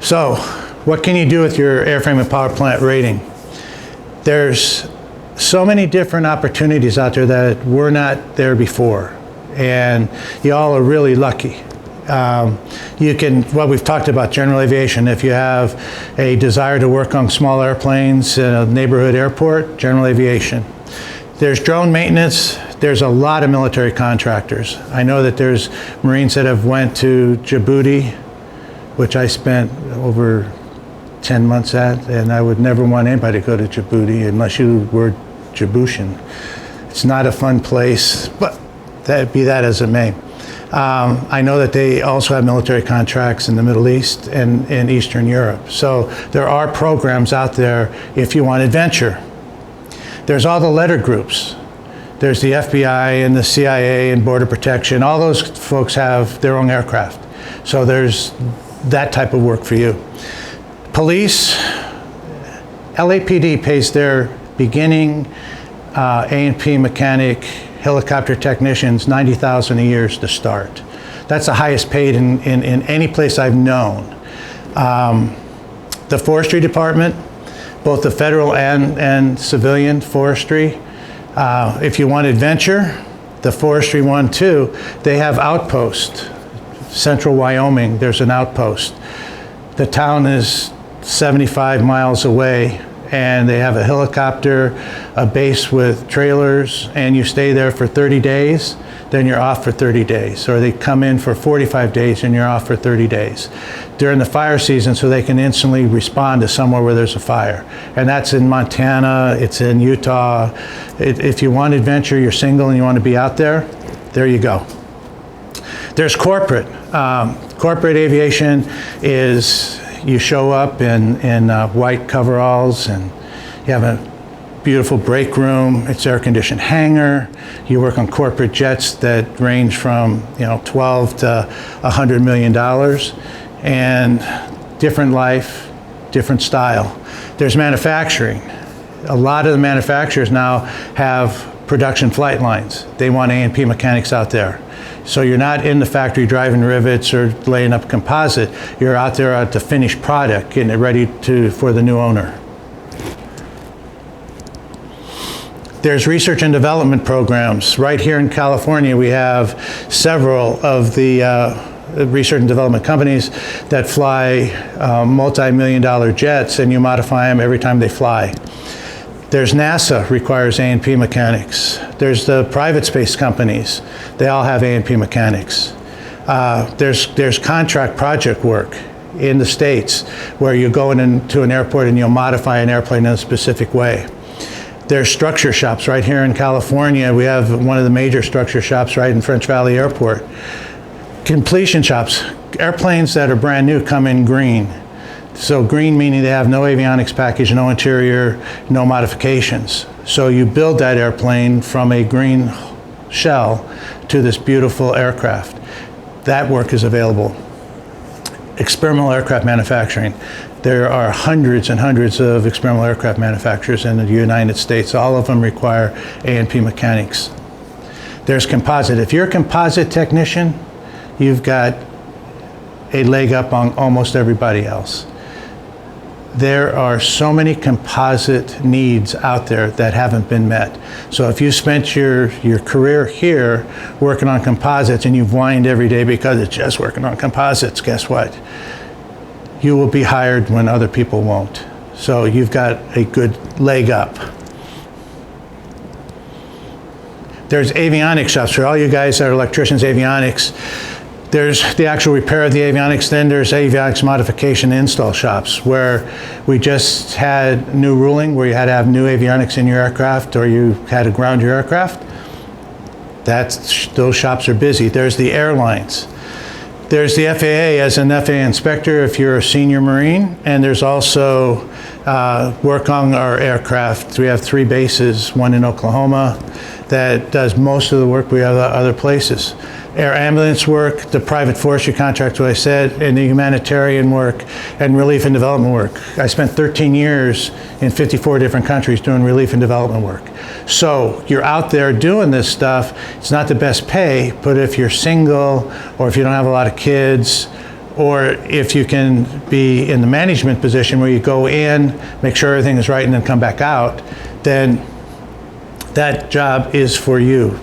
So, what can you do with your airframe and power plant rating? There's so many different opportunities out there that were not there before, and y'all are really lucky. You can, well, we've talked about general aviation. If you have a desire to work on small airplanes in a neighborhood airport, general aviation. There's drone maintenance. There's a lot of military contractors. I know that there's Marines that have went to Djibouti, which I spent over 10 months at, and I would never want anybody to go to Djibouti unless you were Djiboutian. It's not a fun place, but be that as it may. I know that they also have military contracts in the Middle East and in Eastern Europe. So there are programs out there if you want adventure. There's all the letter groups. There's the FBI and the CIA and Border Protection. All those folks have their own aircraft. So there's that type of work for you. Police, LAPD pays their beginning A&P mechanic helicopter technicians $90,000 a year to start. That's the highest paid in any place I've known. The Forestry Department, both the federal and civilian forestry. If you want adventure, the forestry one too, they have outposts. Central Wyoming, there's an outpost. The town is 75 miles away, and they have a helicopter, a base with trailers, and you stay there for 30 days, then you're off for 30 days. Or they come in for 45 days and you're off for 30 days. During the fire season, so they can instantly respond to somewhere where there's a fire. And that's in Montana, it's in Utah. If you want adventure, you're single and you want to be out there, there you go. There's corporate. Corporate aviation is you show up in white coveralls and you have a beautiful break room. It's air-conditioned hangar. You work on corporate jets that range from 12 to $100 million, and different life, different style. There's manufacturing. A lot of the manufacturers now have production flight lines. They want A&P mechanics out there. So you're not in the factory driving rivets or laying up composite. You're out there at the finished product, getting it ready for the new owner. There's research and development programs. Right here in California, we have several of the research and development companies that fly multi-million-dollar jets, and you modify them every time they fly. There's NASA requires A&P mechanics. There's the private space companies. They all have A&P mechanics. There's contract project work in the States where you go into an airport and you'll modify an airplane in a specific way. There's structure shops right here in California. We have one of the major structure shops right in French Valley Airport. Completion shops. Airplanes that are brand new come in green. So green meaning they have no avionics package, no interior, no modifications. So you build that airplane from a green shell to this beautiful aircraft. That work is available. Experimental aircraft manufacturing. There are hundreds and hundreds of experimental aircraft manufacturers in the United States. All of them require A&P mechanics. There's composite. If you're a composite technician, you've got a leg up on almost everybody else. There are so many composite needs out there that haven't been met. So if you spent your career here working on composites and you've whined every day because it's just working on composites, guess what? You will be hired when other people won't. So you've got a good leg up. There's avionics shops for all you guys that are electricians, avionics. There's the actual repair of the avionics, then there's avionics modification install shops where we just had new ruling where you had to have new avionics in your aircraft or you had to ground your aircraft. Those shops are busy. There's the airlines. There's the FAA as an FAA inspector if you're a senior Marine, and there's also work on our aircraft. We have 3 bases, one in Oklahoma that does most of the work. We have other places. Air ambulance work, the private forestry contract, what I said, and the humanitarian work and relief and development work. I spent 13 years in 54 different countries doing relief and development work. So you're out there doing this stuff. It's not the best pay, but if you're single or if you don't have a lot of kids or if you can be in the management position where you go in, make sure everything is right, and then come back out, then that job is for you.